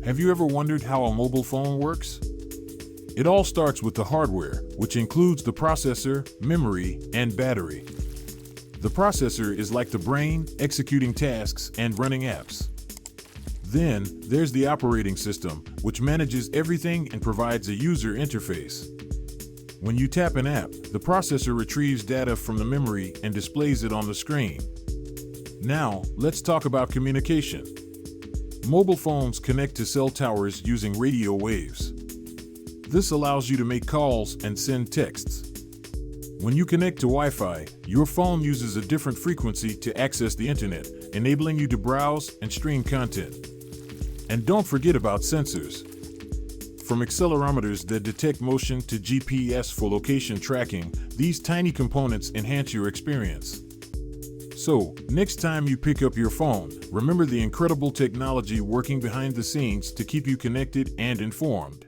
Have you ever wondered how a mobile phone works? It all starts with the hardware, which includes the processor, memory, and battery. The processor is like the brain, executing tasks and running apps. Then, there's the operating system, which manages everything and provides a user interface. When you tap an app, the processor retrieves data from the memory and displays it on the screen. Now, let's talk about communication. Mobile phones connect to cell towers using radio waves. This allows you to make calls and send texts. When you connect to Wi-Fi, your phone uses a different frequency to access the internet, enabling you to browse and stream content. And don't forget about sensors. From accelerometers that detect motion to GPS for location tracking, these tiny components enhance your experience. So, next time you pick up your phone, remember the incredible technology working behind the scenes to keep you connected and informed.